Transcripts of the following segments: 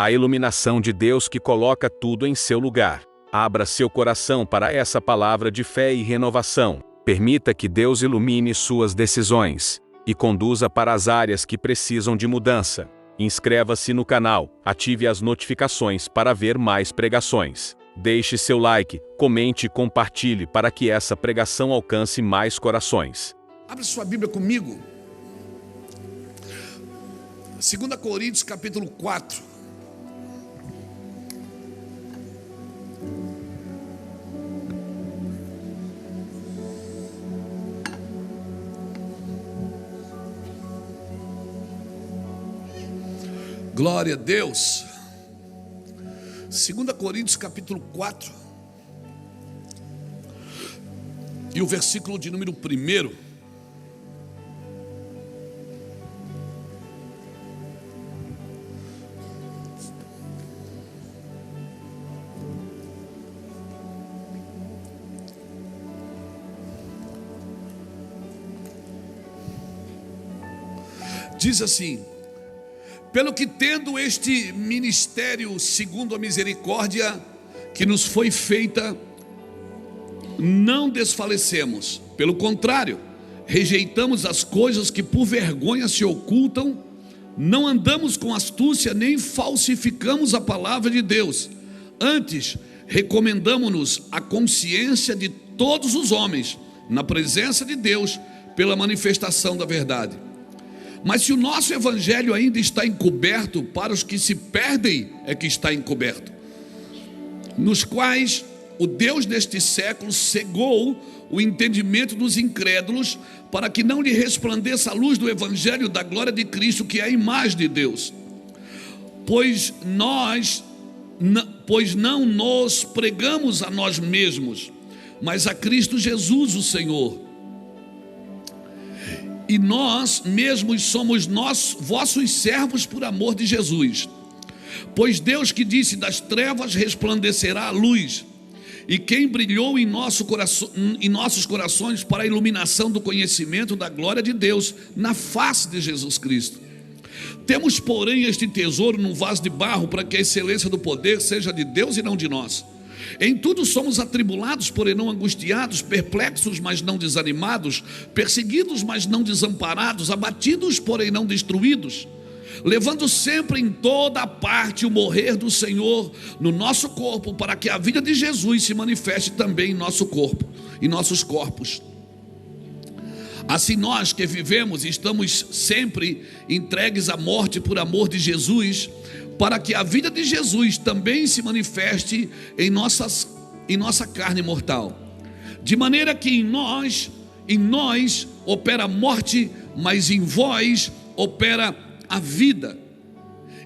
A iluminação de Deus que coloca tudo em seu lugar. Abra seu coração para essa palavra de fé e renovação. Permita que Deus ilumine suas decisões e conduza para as áreas que precisam de mudança. Inscreva-se no canal, ative as notificações para ver mais pregações. Deixe seu like, comente e compartilhe para que essa pregação alcance mais corações. Abre sua Bíblia comigo. 2 Coríntios capítulo 4. Glória a Deus. 2 Coríntios capítulo 4 e o versículo de número 1. Diz assim: pelo que tendo este ministério segundo a misericórdia que nos foi feita, não desfalecemos. Pelo contrário, rejeitamos as coisas que por vergonha se ocultam, não andamos com astúcia, nem falsificamos a palavra de Deus. Antes, recomendamo-nos a consciência de todos os homens, na presença de Deus, pela manifestação da verdade. Mas se o nosso evangelho ainda está encoberto, para os que se perdem é que está encoberto, nos quais o Deus deste século cegou o entendimento dos incrédulos, para que não lhe resplandeça a luz do evangelho da glória de Cristo, que é a imagem de Deus. Pois não nos pregamos a nós mesmos, mas a Cristo Jesus o Senhor. E nós mesmos somos vossos servos por amor de Jesus. Pois Deus que disse: das trevas resplandecerá a luz, e quem brilhou em nossos corações para a iluminação do conhecimento da glória de Deus na face de Jesus Cristo. Temos, porém, este tesouro num vaso de barro, para que a excelência do poder seja de Deus e não de nós. Em tudo somos atribulados, porém não angustiados, perplexos, mas não desanimados, perseguidos, mas não desamparados, abatidos, porém não destruídos, levando sempre em toda a parte o morrer do Senhor no nosso corpo, para que a vida de Jesus se manifeste também em nosso corpo, em nossos corpos. Assim nós que vivemos estamos sempre entregues à morte por amor de Jesus, para que a vida de Jesus também se manifeste em nossa carne mortal. De maneira que em nós opera a morte, mas em vós opera a vida.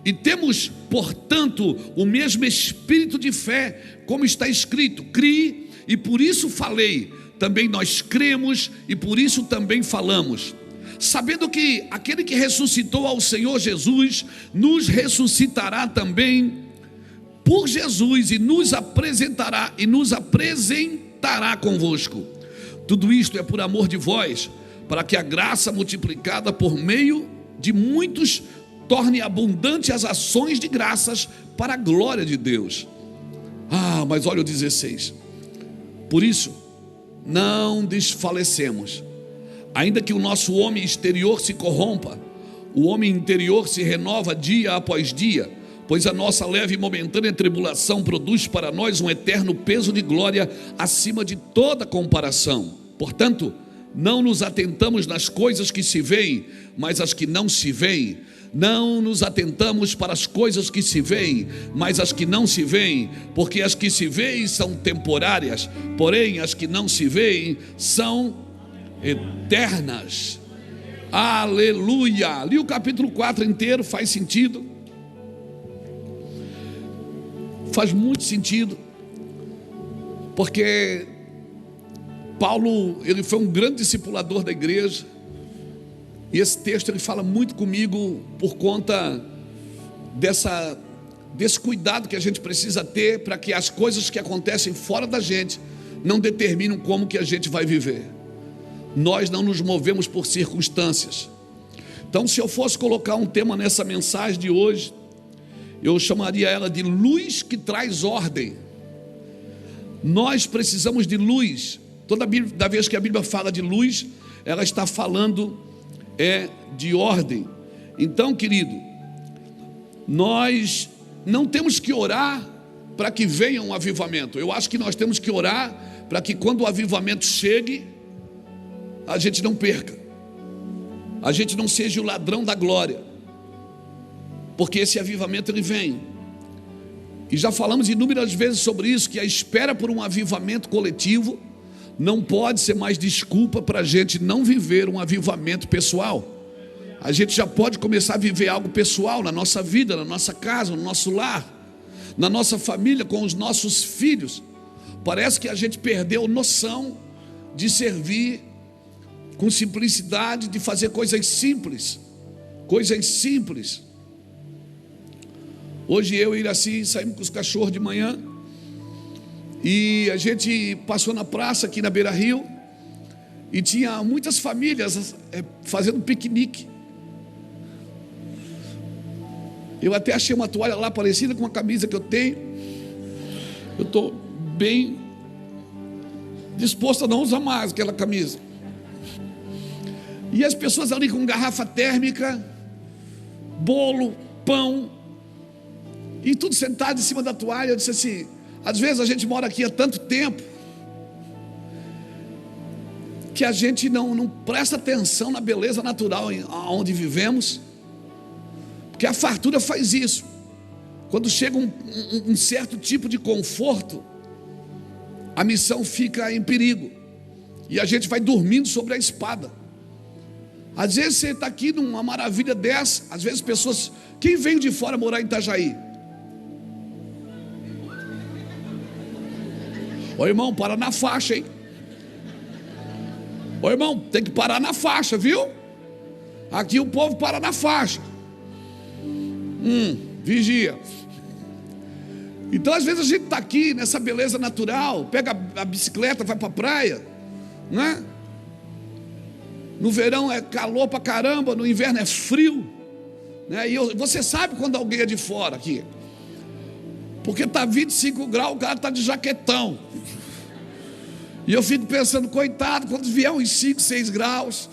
E temos, portanto, o mesmo espírito de fé, como está escrito: criei e por isso falei. Também nós cremos e por isso também falamos, sabendo que aquele que ressuscitou ao Senhor Jesus nos ressuscitará também por Jesus e nos apresentará convosco. Tudo isto é por amor de vós, para que a graça multiplicada por meio de muitos torne abundante as ações de graças para a glória de Deus. Mas olha o 16: por isso não desfalecemos, ainda que o nosso homem exterior se corrompa, o homem interior se renova dia após dia, pois a nossa leve e momentânea tribulação produz para nós um eterno peso de glória acima de toda comparação. Portanto, não nos atentamos nas coisas que se veem, mas as que não se veem. Não nos atentamos para as coisas que se veem, mas as que não se veem, porque as que se veem são temporárias, porém as que não se veem são eternas. Aleluia! Li o capítulo 4 inteiro, faz sentido? Faz muito sentido, porque Paulo, ele foi um grande discipulador da igreja. E esse texto ele fala muito comigo por conta desse cuidado que a gente precisa ter para que as coisas que acontecem fora da gente não determinam como que a gente vai viver. Nós não nos movemos por circunstâncias. Então, se eu fosse colocar um tema nessa mensagem de hoje, Eu chamaria ela de luz que traz ordem. Nós precisamos de luz. Toda vez que a Bíblia fala de luz, ela está falando de ordem. Então, querido, nós não temos que orar para que venha um avivamento. Eu acho que nós temos que orar para que quando o avivamento chegue, a gente não perca, a gente não seja o ladrão da glória, porque esse avivamento ele vem. E já falamos inúmeras vezes sobre isso, que a espera por um avivamento coletivo não pode ser mais desculpa para a gente não viver um avivamento pessoal. A gente já pode começar a viver algo pessoal na nossa vida, na nossa casa, no nosso lar, na nossa família, com os nossos filhos. Parece que a gente perdeu noção de servir com simplicidade, de fazer coisas simples. Coisas simples. Hoje eu e Iraci saímos com os cachorros de manhã e a gente passou na praça aqui na Beira Rio e tinha muitas famílias fazendo piquenique. Eu até achei uma toalha lá parecida com uma camisa que eu tenho. Eu estou bem disposto a não usar mais aquela camisa. E as pessoas ali com garrafa térmica, bolo, pão, e tudo sentado em cima da toalha. Eu disse assim, às vezes a gente mora aqui há tanto tempo que a gente não presta atenção na beleza natural onde vivemos, porque a fartura faz isso. Quando chega um certo tipo de conforto, a missão fica em perigo e a gente vai dormindo sobre a espada. Às vezes você está aqui numa maravilha dessa. Às vezes pessoas, quem veio de fora morar em Itajaí? Ô irmão, para na faixa, hein? Ô irmão, tem que parar na faixa, viu? Aqui o povo para na faixa. Vigia. Então às vezes a gente está aqui nessa beleza natural, pega a bicicleta, vai para a praia, né? No verão é calor pra caramba, no inverno é frio, né? E você sabe quando alguém é de fora aqui, porque está 25 graus, o cara está de jaquetão. E eu fico pensando, coitado, quando vier uns 5, 6 graus,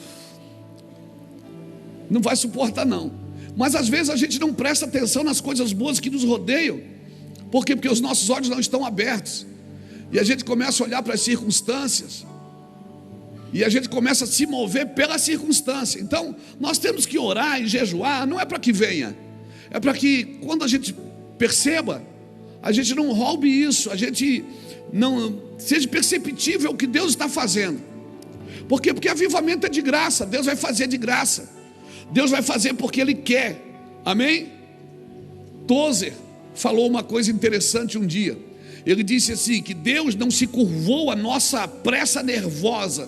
não vai suportar não. Mas às vezes a gente não presta atenção nas coisas boas que nos rodeiam. Por quê? Porque os nossos olhos não estão abertos. E a gente começa a olhar para as circunstâncias. E a gente começa a se mover pela circunstância. Então, nós temos que orar e jejuar, não é para que venha. É para que, quando a gente perceba, a gente não roube isso, a gente não seja perceptível o que Deus está fazendo. Por quê? Porque avivamento é de graça, Deus vai fazer de graça. Deus vai fazer porque Ele quer. Amém? Tozer falou uma coisa interessante um dia. Ele disse assim, que Deus não se curvou à nossa pressa nervosa.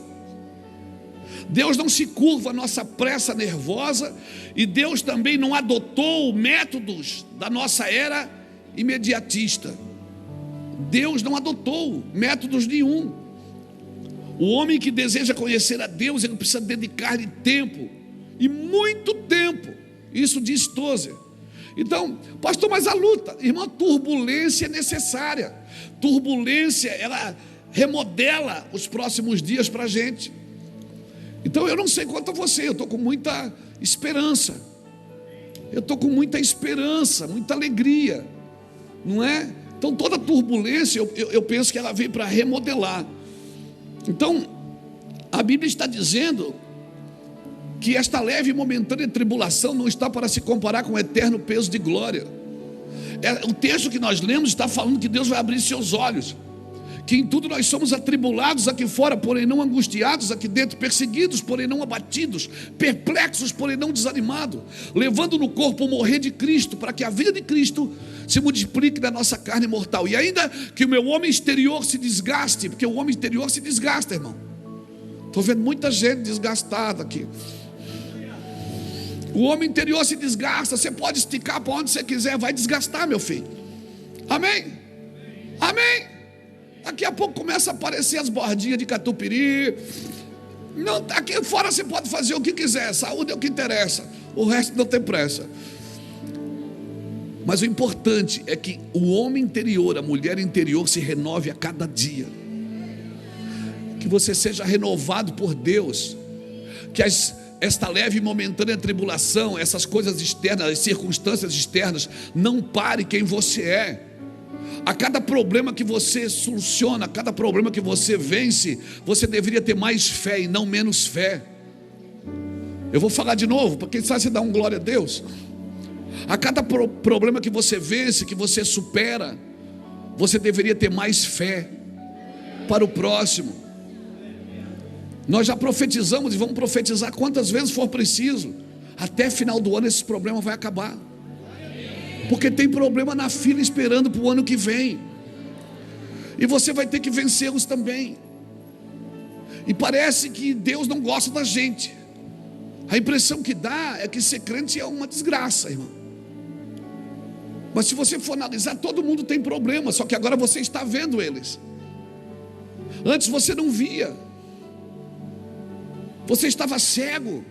Deus não se curva à nossa pressa nervosa. E Deus também não adotou métodos da nossa era imediatista. Deus não adotou métodos nenhum. O homem que deseja conhecer a Deus, ele precisa dedicar-lhe tempo, e muito tempo. Isso diz Tozer. Então, pastor, mas a luta, irmão, turbulência é necessária. Turbulência, ela remodela os próximos dias para a gente. Então eu não sei quanto a você, eu estou com muita esperança. Eu estou com muita esperança, muita alegria, não é? Então toda turbulência, eu penso que ela veio para remodelar. Então, a Bíblia está dizendo que esta leve e momentânea tribulação não está para se comparar com o eterno peso de glória. O texto que nós lemos está falando que Deus vai abrir seus olhos, que em tudo nós somos atribulados aqui fora, porém não angustiados aqui dentro, perseguidos, porém não abatidos, perplexos, porém não desanimados, levando no corpo o morrer de Cristo, para que a vida de Cristo se multiplique na nossa carne mortal. E ainda que o meu homem exterior se desgaste, porque o homem interior se desgasta, irmão. Estou vendo muita gente desgastada aqui. O homem interior se desgasta. Você pode esticar para onde você quiser, vai desgastar, meu filho. Amém? Amém? Daqui a pouco começa a aparecer as bordinhas de catupiry. Não, aqui fora você pode fazer o que quiser. Saúde é o que interessa. O resto não tem pressa. Mas o importante é que o homem interior, a mulher interior se renove a cada dia. Que você seja renovado por Deus. Que esta leve e momentânea tribulação, essas coisas externas, as circunstâncias externas, não pare quem você é. A cada problema que você soluciona, a cada problema que você vence, você deveria ter mais fé e não menos fé. Eu vou falar de novo, para quem sabe você dá um glória a Deus. A cada problema que você vence, que você supera, você deveria ter mais fé para o próximo. Nós já profetizamos e vamos profetizar quantas vezes for preciso. Até final do ano esse problema vai acabar. Porque tem problema na fila esperando para o ano que vem. E você vai ter que vencê-los também. E parece que Deus não gosta da gente. A impressão que dá é que ser crente é uma desgraça, irmão. Mas se você for analisar, todo mundo tem problema, só que agora você está vendo eles. Antes você não via. Você estava cego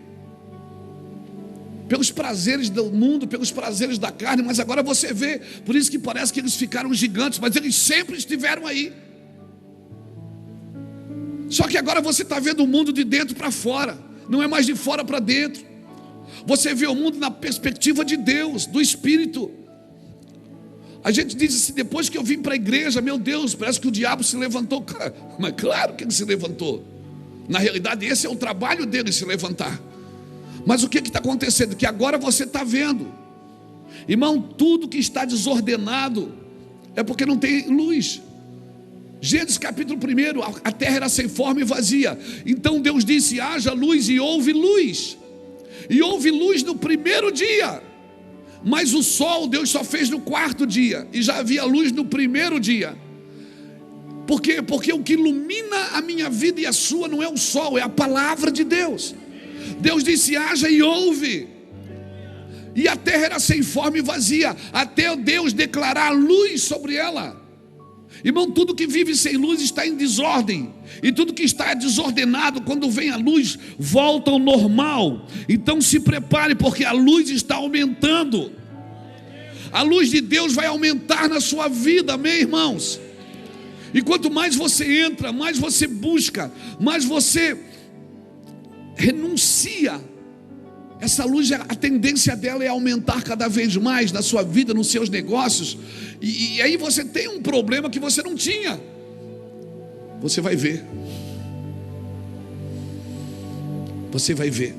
pelos prazeres do mundo, pelos prazeres da carne, mas agora você vê. Por isso que parece que eles ficaram gigantes, mas eles sempre estiveram aí. Só que agora você está vendo o mundo de dentro para fora, não é mais de fora para dentro. Você vê o mundo na perspectiva de Deus, do Espírito. A gente diz assim, depois que eu vim para a igreja, meu Deus, parece que o diabo se levantou. Mas claro que ele se levantou. Na realidade, esse é o trabalho dele, se levantar. Mas o que está acontecendo? Que agora você está vendo. Irmão, tudo que está desordenado é porque não tem luz. Gênesis capítulo 1, a terra era sem forma e vazia. Então Deus disse, haja luz, e houve luz. E houve luz no primeiro dia. Mas o sol Deus só fez no quarto dia. E já havia luz no primeiro dia. Por quê? Porque o que ilumina a minha vida e a sua não é o sol, é a palavra de Deus. Deus disse, haja, e houve. E a terra era sem forma e vazia, até Deus declarar a luz sobre ela. Irmão, tudo que vive sem luz está em desordem. E tudo que está desordenado, quando vem a luz, volta ao normal. Então se prepare, porque a luz está aumentando. A luz de Deus vai aumentar na sua vida, amém, irmãos? E quanto mais você entra, mais você busca, mais você renuncia, essa luz, a tendência dela é aumentar cada vez mais na sua vida, nos seus negócios. E aí você tem um problema que você não tinha. Você vai ver. Você vai ver.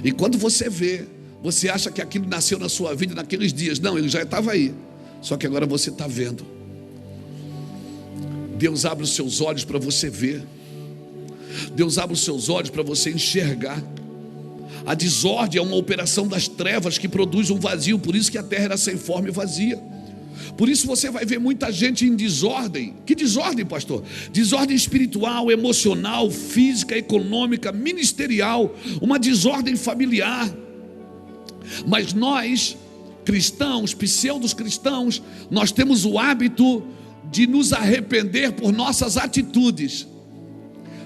E quando você vê, você acha que aquilo nasceu na sua vida naqueles dias. Não, ele já estava aí. Só que agora você está vendo. Deus abre os seus olhos para você ver. Deus abre os seus olhos para você enxergar. A desordem é uma operação das trevas que produz um vazio. Por isso que a terra era sem forma e vazia. Por isso você vai ver muita gente em desordem. Que desordem, pastor? Desordem espiritual, emocional, física, econômica, ministerial. Uma desordem familiar. Mas nós, cristãos, pseudos cristãos, nós temos o hábito de nos arrepender por nossas atitudes.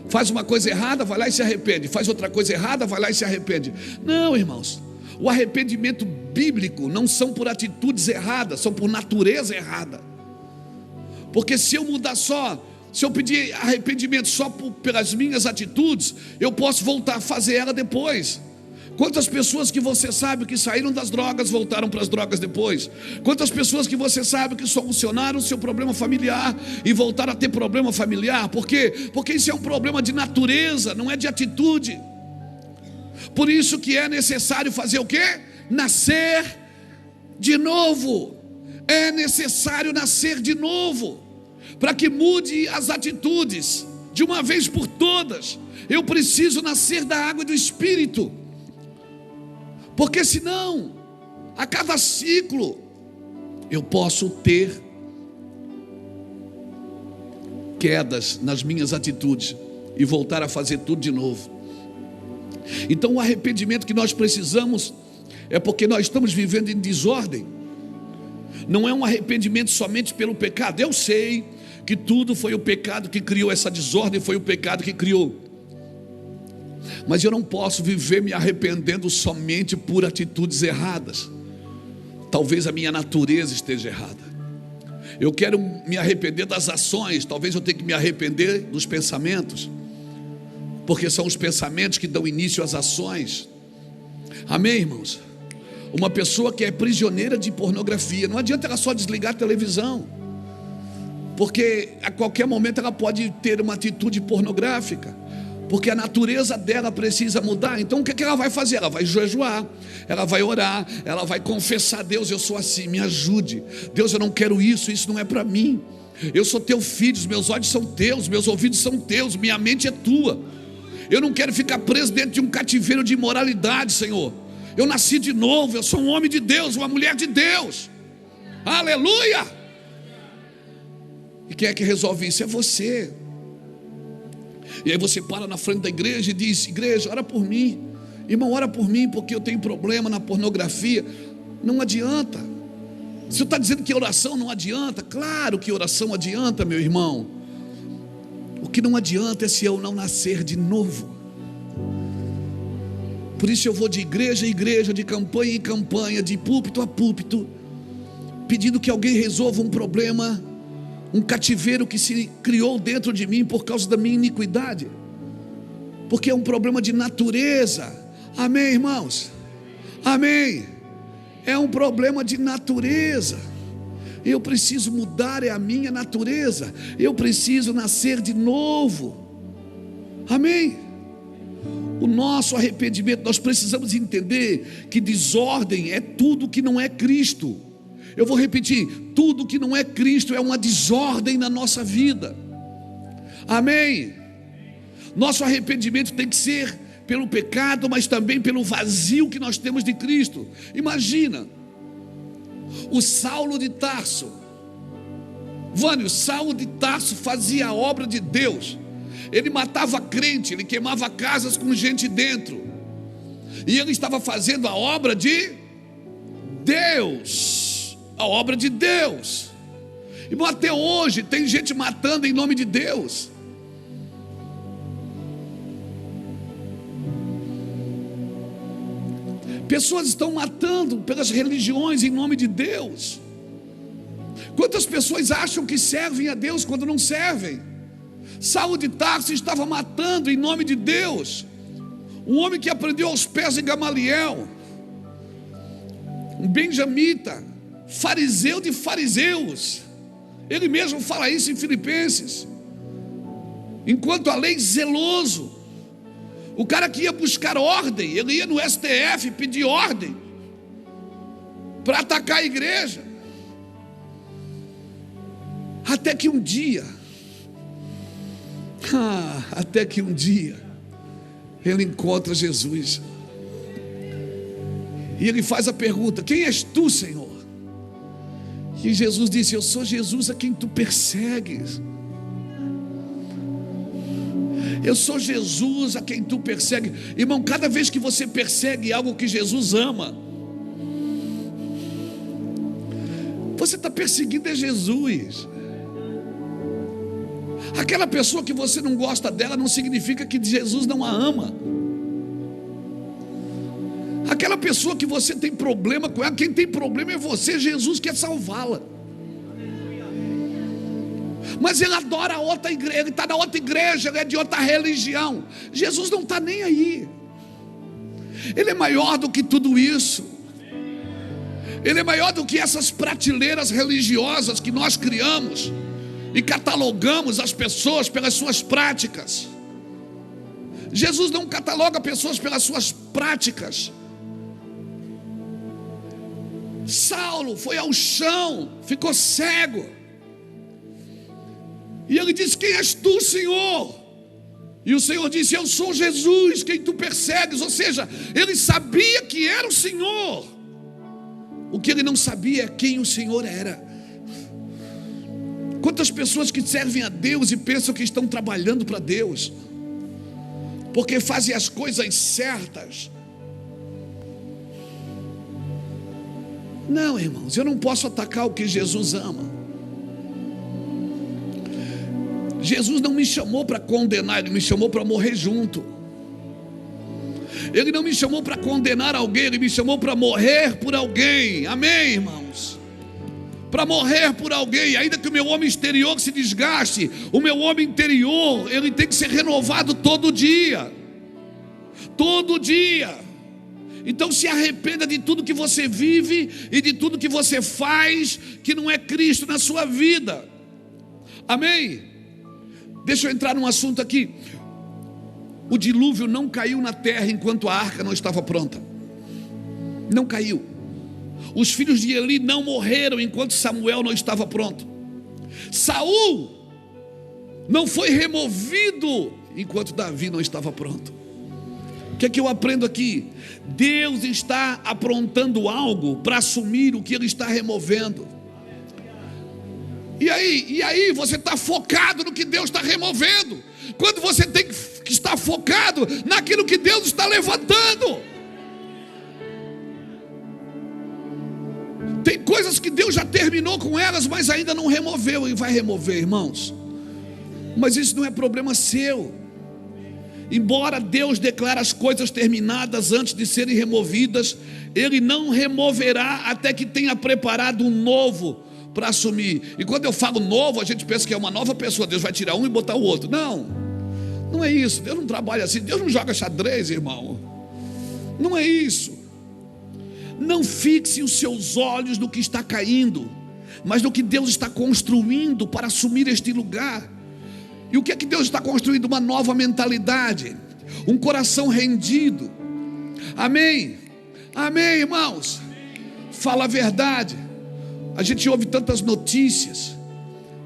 Faz uma coisa errada, vai lá e se arrepende. Faz outra coisa errada, vai lá e se arrepende. Não, irmãos, o arrependimento bíblico não são por atitudes erradas, são por natureza errada. Porque se eu mudar só, se eu pedir arrependimento só pelas minhas atitudes, eu posso voltar a fazer ela depois. Quantas pessoas que você sabe que saíram das drogas voltaram para as drogas depois? Quantas pessoas que você sabe que solucionaram o seu problema familiar e voltaram a ter problema familiar? Por quê? Porque isso é um problema de natureza, não é de atitude. Por isso que é necessário fazer o quê? Nascer de novo. É necessário nascer de novo, para que mude as atitudes de uma vez por todas. Eu preciso nascer da água e do Espírito. Porque senão, a cada ciclo, eu posso ter quedas nas minhas atitudes e voltar a fazer tudo de novo. Então o arrependimento que nós precisamos é porque nós estamos vivendo em desordem. Não é um arrependimento somente pelo pecado. Eu sei que tudo foi o pecado que criou essa desordem, foi o pecado que criou. Mas eu não posso viver me arrependendo somente por atitudes erradas. talvez a minha natureza esteja errada. Eu quero me arrepender das ações, talvez eu tenha que me arrepender dos pensamentos, porque são os pensamentos que dão início às ações. Amém, irmãos? Uma pessoa que é prisioneira de pornografia, não adianta ela só desligar a televisão, porque a qualquer momento ela pode ter uma atitude pornográfica, porque a natureza dela precisa mudar. Então o que ela vai fazer? Ela vai jejuar, ela vai orar, ela vai confessar: Deus, eu sou assim, me ajude. Deus, eu não quero isso, isso não é para mim. Eu sou teu filho, os meus olhos são teus, meus ouvidos são teus, minha mente é tua. Eu não quero ficar preso dentro de um cativeiro de imoralidade, Senhor. Eu nasci de novo, eu sou um homem de Deus, uma mulher de Deus. Aleluia! E quem é que resolve isso? É você. E aí você para na frente da igreja e diz: igreja, ora por mim. Irmão, ora por mim porque eu tenho problema na pornografia. Não adianta. O senhor está dizendo que oração não adianta? Claro que oração adianta, meu irmão. O que não adianta é se eu não nascer de novo. Por isso eu vou de igreja em igreja, de campanha em campanha, de púlpito a púlpito, pedindo que alguém resolva um problema, um cativeiro que se criou dentro de mim por causa da minha iniquidade, porque é um problema de natureza. Amém, irmãos? Amém. É um problema de natureza. Eu preciso mudar, é a minha natureza. Eu preciso nascer de novo. Amém? O nosso arrependimento, nós precisamos entender que desordem é tudo que não é Cristo. Eu vou repetir: tudo que não é Cristo é uma desordem na nossa vida. Amém? Nosso arrependimento tem que ser pelo pecado, mas também pelo vazio que nós temos de Cristo. Imagina o Saulo de Tarso. Vânio, Saulo de Tarso fazia a obra de Deus. Ele matava crente, ele queimava casas com gente dentro, e ele estava fazendo a obra de Deus. A obra de Deus. Irmão, até hoje tem gente matando em nome de Deus. Pessoas estão matando pelas religiões em nome de Deus. Quantas pessoas acham que servem a Deus quando não servem? Saulo de Tarso estava matando em nome de Deus. Um homem que aprendeu aos pés de Gamaliel, um benjamita, fariseu de fariseus. Ele mesmo fala isso em Filipenses. Enquanto a lei, zeloso. O cara que ia buscar ordem, ele ia no STF pedir ordem para atacar a igreja. Até que um dia ele encontra Jesus, e ele faz a pergunta: quem és tu, Senhor? E Jesus disse: eu sou Jesus a quem tu persegues. Eu sou Jesus a quem tu persegues. Irmão, cada vez que você persegue algo que Jesus ama, você está perseguindo é Jesus. Aquela pessoa que você não gosta dela não significa que Jesus não a ama. Aquela pessoa que você tem problema com ela, quem tem problema é você. Jesus quer salvá-la. Mas ele adora outra igreja, ele está na outra igreja, ele é de outra religião. Jesus não está nem aí. Ele é maior do que tudo isso. Ele é maior do que essas prateleiras religiosas que nós criamos e catalogamos as pessoas pelas suas práticas. Jesus não cataloga pessoas pelas suas práticas. Saulo foi ao chão, ficou cego, e ele disse: quem és tu, Senhor? E o Senhor disse: eu sou Jesus, quem tu persegues. Ou seja, ele sabia que era o Senhor. O que ele não sabia é quem o Senhor era. Quantas pessoas que servem a Deus e pensam que estão trabalhando para Deus, porque fazem as coisas certas. Não, irmãos, eu não posso atacar o que Jesus ama. Jesus não me chamou para condenar, Ele me chamou para morrer junto. Ele não me chamou para condenar alguém, Ele me chamou para morrer por alguém. Amém, irmãos? Para morrer por alguém. Ainda que o meu homem exterior se desgaste, o meu homem interior, ele tem que ser renovado todo dia. Todo dia. Então se arrependa de tudo que você vive e de tudo que você faz que não é Cristo na sua vida. Amém? Deixa eu entrar num assunto aqui. O dilúvio não caiu na terra enquanto a arca não estava pronta. Não caiu. Os filhos de Eli não morreram enquanto Samuel não estava pronto. Saul não foi removido enquanto Davi não estava pronto. O que é que eu aprendo aqui? Deus está aprontando algo para assumir o que Ele está removendo. E aí você está focado no que Deus está removendo, quando você tem que estar focado naquilo que Deus está levantando. Tem coisas que Deus já terminou com elas, mas ainda não removeu, e vai remover, irmãos. Mas isso não é problema seu. Embora Deus declare as coisas terminadas antes de serem removidas, Ele não removerá até que tenha preparado um novo para assumir. E quando eu falo novo, a gente pensa que é uma nova pessoa. Deus vai tirar um e botar o outro. Não, não é isso. Deus não trabalha assim. Deus não joga xadrez, irmão. Não é isso. Não fixe os seus olhos no que está caindo, mas no que Deus está construindo para assumir este lugar. E o que é que Deus está construindo? Uma nova mentalidade, um coração rendido. Amém? Amém, irmãos? Fala a verdade. A gente ouve tantas notícias,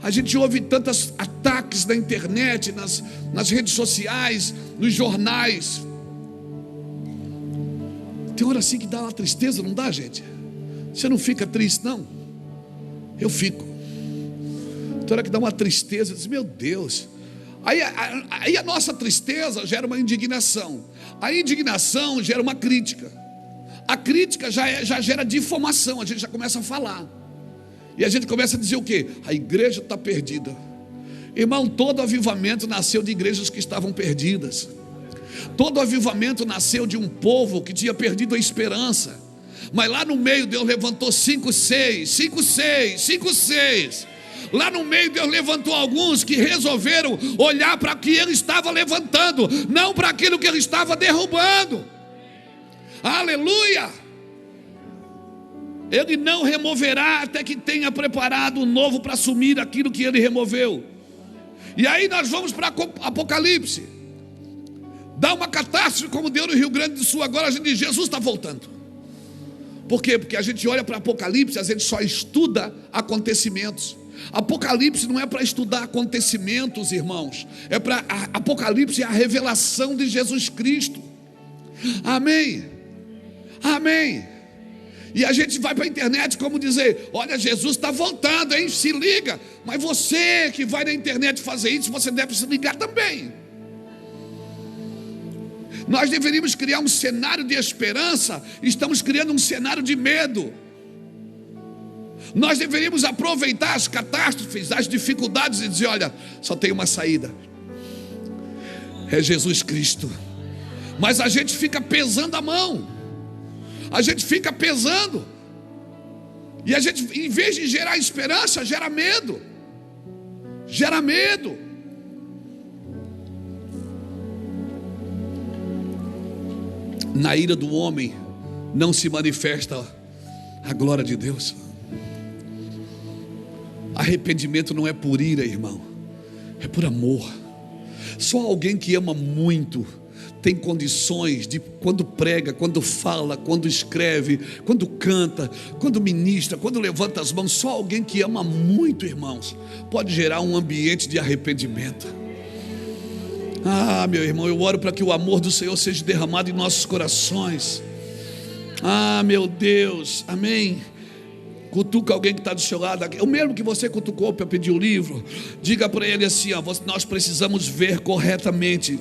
a gente ouve tantos ataques na internet, nas redes sociais, nos jornais. Tem hora assim que dá uma tristeza, não dá, gente? Você não fica triste, não? Eu fico. Tem hora que dá uma tristeza, diz, meu Deus. Aí a nossa tristeza gera uma indignação. A indignação gera uma crítica. A crítica já gera difamação. A gente já começa a falar. E a gente começa a dizer o quê? A igreja está perdida. Irmão, todo avivamento nasceu de igrejas que estavam perdidas. Todo avivamento nasceu de um povo que tinha perdido a esperança. Mas lá no meio Deus levantou 5, 6. Lá no meio Deus levantou alguns que resolveram olhar para o que Ele estava levantando, não para aquilo que Ele estava derrubando. Aleluia! Ele não removerá até que tenha preparado um novo para assumir aquilo que Ele removeu. E aí nós vamos para Apocalipse. Dá uma catástrofe como deu no Rio Grande do Sul. Agora a gente diz, Jesus está voltando. Por quê? Porque a gente olha para Apocalipse, a gente só estuda acontecimentos. Apocalipse não é para estudar acontecimentos, irmãos. É para Apocalipse é a revelação de Jesus Cristo. Amém? Amém? E a gente vai para a internet como dizer, olha, Jesus está voltando, hein? Se liga. Mas você que vai na internet fazer isso, você deve se ligar também. Nós deveríamos criar um cenário de esperança, estamos criando um cenário de medo. Nós deveríamos aproveitar as catástrofes, as dificuldades e dizer, olha, só tem uma saída, é Jesus Cristo. Mas a gente fica pesando a mão, a gente fica pesando, e a gente, em vez de gerar esperança, gera medo. Gera medo. Na ira do homem não se manifesta a glória de Deus. Arrependimento não é por ira, irmão, é por amor. Só alguém que ama muito tem condições de, quando prega, quando fala, quando escreve, quando canta, quando ministra, quando levanta as mãos, só alguém que ama muito, irmãos, pode gerar um ambiente de arrependimento. Ah, meu irmão, eu oro para que o amor do Senhor seja derramado em nossos corações. Ah, meu Deus, amém. Cutuca alguém que está do seu lado, o mesmo que você cutucou para pedir o livro. Diga para ele assim, ó, nós precisamos ver corretamente.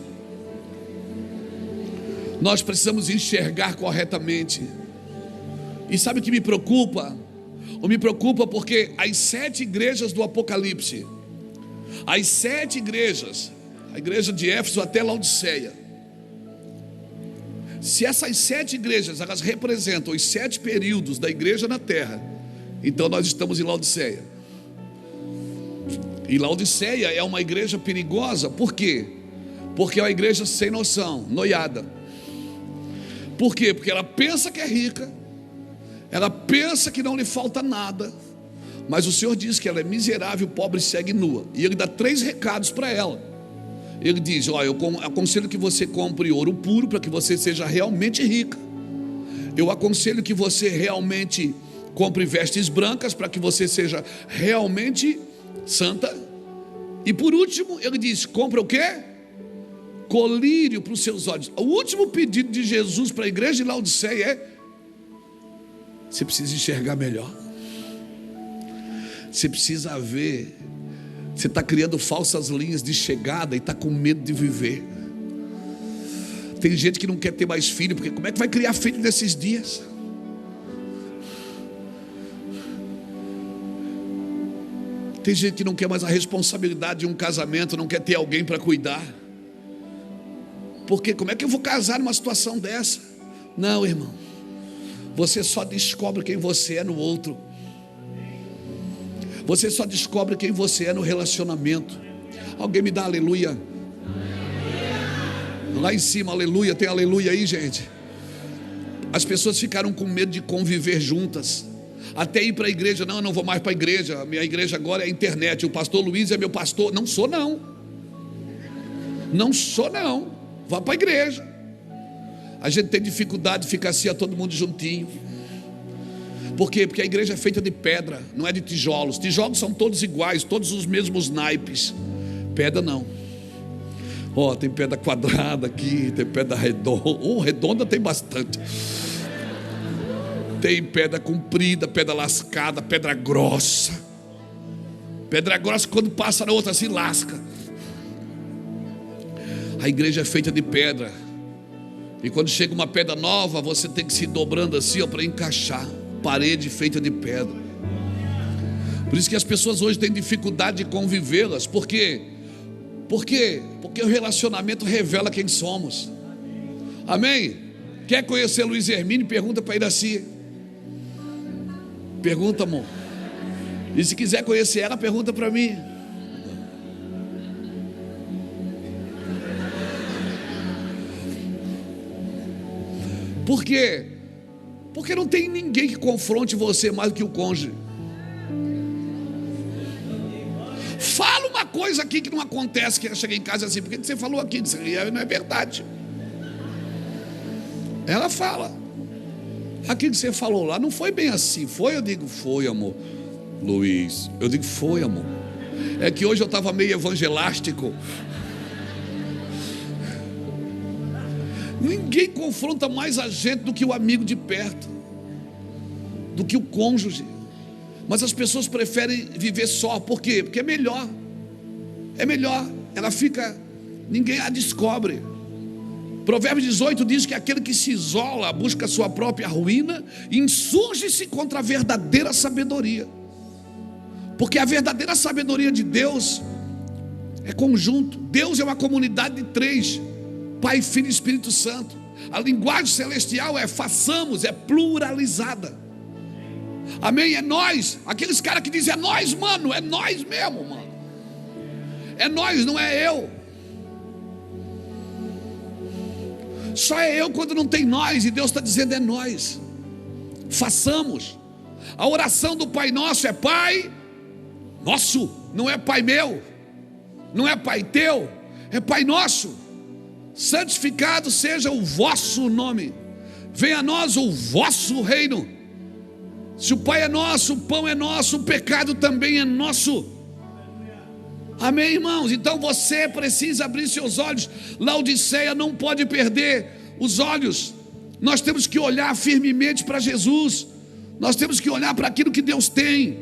Nós precisamos enxergar corretamente. E sabe o que me preocupa? Me preocupa porque as 7 igrejas do Apocalipse, as 7 igrejas, a igreja de Éfeso até Laodiceia, Se essas 7 igrejas, elas representam os 7 períodos da igreja na terra, então nós estamos em Laodiceia. E Laodiceia é uma igreja perigosa. Por quê? Porque é uma igreja sem noção, noiada. Por quê? Porque ela pensa que é rica, ela pensa que não lhe falta nada, mas o Senhor diz que ela é miserável, pobre, cega e nua. E Ele dá 3 recados para ela. Ele diz: olha, eu aconselho que você compre ouro puro para que você seja realmente rica. Eu aconselho que você realmente compre vestes brancas para que você seja realmente santa. E por último, ele diz: compra o quê? Colírio para os seus olhos. O último pedido de Jesus para a igreja de Laodiceia é: você precisa enxergar melhor. Você precisa ver. Você está criando falsas linhas de chegada e está com medo de viver. Tem gente que não quer ter mais filho, porque como é que vai criar filho nesses dias? Tem gente que não quer mais a responsabilidade de um casamento, não quer ter alguém para cuidar. Porque como é que eu vou casar numa situação dessa? Não, irmão. Você só descobre quem você é no outro. Você só descobre quem você é no relacionamento. Alguém me dá aleluia? Lá em cima, aleluia. Tem aleluia aí, gente? As pessoas ficaram com medo de conviver juntas. Até ir para a igreja. Não, eu não vou mais para a igreja. A minha igreja agora é a internet. O pastor Luiz é meu pastor. Não sou não. Não sou não. Vá para a igreja. A gente tem dificuldade de ficar assim, a todo mundo juntinho. Por quê? Porque a igreja é feita de pedra, não é de tijolos. Tijolos são todos iguais, todos os mesmos naipes. Pedra não. Ó, tem pedra quadrada aqui, tem pedra redonda. Redonda tem bastante. Tem pedra comprida, pedra lascada, pedra grossa. Pedra grossa, quando passa na outra se lasca. A igreja é feita de pedra. E quando chega uma pedra nova, você tem que se ir dobrando assim, para encaixar. Parede feita de pedra. Por isso que as pessoas hoje têm dificuldade de convivê-las. Por quê? Porque o relacionamento revela quem somos. Amém? Quer conhecer Luiz Hermínio? Pergunta para Iraci. Pergunta, amor. E se quiser conhecer ela, pergunta para mim. Por quê? Porque não tem ninguém que confronte você mais do que o cônjuge. Fala uma coisa aqui que não acontece, que eu cheguei em casa assim, por que você falou aqui? Isso não é verdade. Ela fala: aquilo que você falou lá não foi bem assim. Foi? Eu digo: foi, amor. Luiz, eu digo: foi, amor. É que hoje eu estava meio evangelástico. Ninguém confronta mais a gente do que o amigo de perto, do que o cônjuge. Mas as pessoas preferem viver só. Por quê? Porque é melhor. É melhor. Ela fica, ninguém a descobre. Provérbios 18 diz que aquele que se isola busca a sua própria ruína e insurge-se contra a verdadeira sabedoria. Porque a verdadeira sabedoria de Deus é conjunto. Deus é uma comunidade de 3: Pai, Filho e Espírito Santo. A linguagem celestial é façamos, é pluralizada. Amém? É nós. Aqueles caras que dizem: é nós, mano. É nós mesmo, mano. É nós, não é eu. Só é eu quando não tem nós. E Deus está dizendo: é nós. Façamos. A oração do Pai Nosso é Pai Nosso. Não é Pai meu. Não é Pai teu. É Pai Nosso. Santificado seja o vosso nome. Venha a nós o vosso reino. Se o Pai é nosso, o pão é nosso, o pecado também é nosso. Amém, irmãos? Então você precisa abrir seus olhos. Laodiceia não pode perder os olhos. Nós temos que olhar firmemente para Jesus. Nós temos que olhar para aquilo que Deus tem.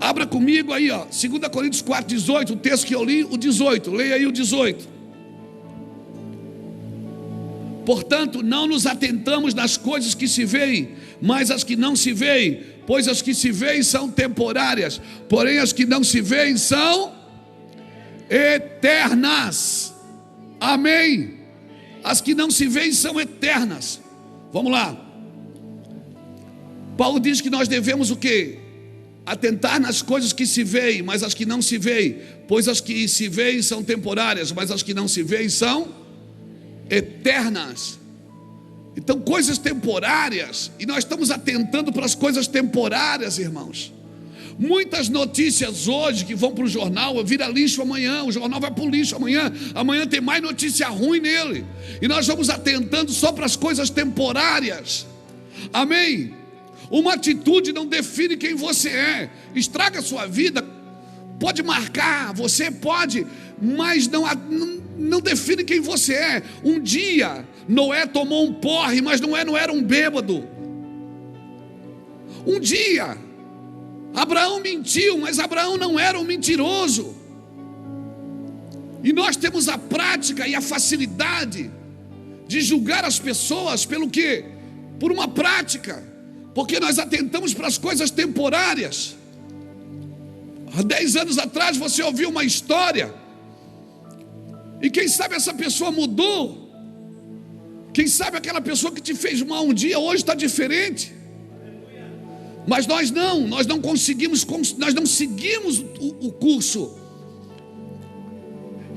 Abra comigo aí, ó, 2 Coríntios 4:18, o texto que eu li, o 18. Leia aí o 18. Portanto, não nos atentamos nas coisas que se veem, mas as que não se veem, pois as que se veem são temporárias, porém as que não se veem são eternas. Amém? as que não se veem são eternas. Vamos lá. Paulo diz que nós devemos o quê? Atentar nas coisas que se veem, mas as que não se veem. Pois as que se veem são temporárias, mas as que não se veem são eternas. Então, coisas temporárias, e nós estamos atentando para as coisas temporárias, irmãos. Muitas notícias hoje que vão para o jornal, vira lixo amanhã, o jornal vai para o lixo amanhã tem mais notícia ruim nele, e nós vamos atentando só para as coisas temporárias. Amém? Uma atitude não define quem você é, estraga a sua vida, pode marcar, você pode, mas não define quem você é. Um dia Noé tomou um porre, mas Noé não era um bêbado. Um dia Abraão mentiu, mas Abraão não era um mentiroso. E nós temos a prática e a facilidade de julgar as pessoas pelo quê? Por uma prática, porque nós atentamos para as coisas temporárias. Há 10 anos atrás você ouviu uma história, e quem sabe essa pessoa mudou. Quem sabe aquela pessoa que te fez mal um dia, hoje está diferente. Mas nós não conseguimos, nós não seguimos o curso.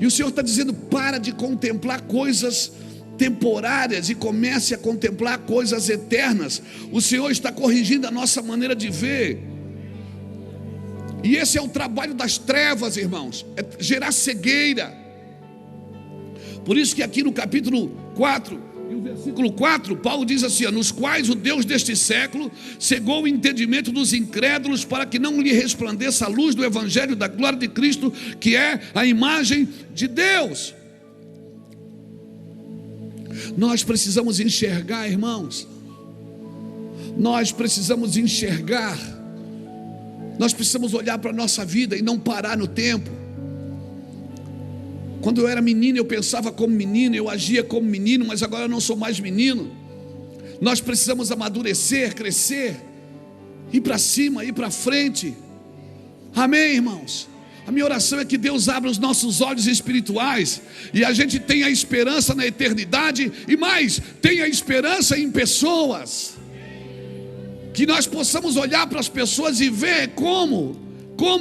E o Senhor está dizendo: para de contemplar coisas temporárias e comece a contemplar coisas eternas. O Senhor está corrigindo a nossa maneira de ver. E esse é o trabalho das trevas, irmãos, é gerar cegueira. Por isso que aqui no capítulo 4 e o versículo 4, Paulo diz assim: nos quais o Deus deste século cegou o entendimento dos incrédulos, para que não lhe resplandeça a luz do evangelho da glória de Cristo, que é a imagem de Deus. Nós precisamos enxergar, irmãos. Nós precisamos enxergar. Nós precisamos olhar para a nossa vida e não parar no tempo. Quando eu era menino, eu pensava como menino, eu agia como menino, mas agora eu não sou mais menino. Nós precisamos amadurecer, crescer, ir para cima, ir para frente. Amém, irmãos? A minha oração é que Deus abra os nossos olhos espirituais e a gente tenha esperança na eternidade, e mais, tenha esperança em pessoas. Que nós possamos olhar para as pessoas e ver como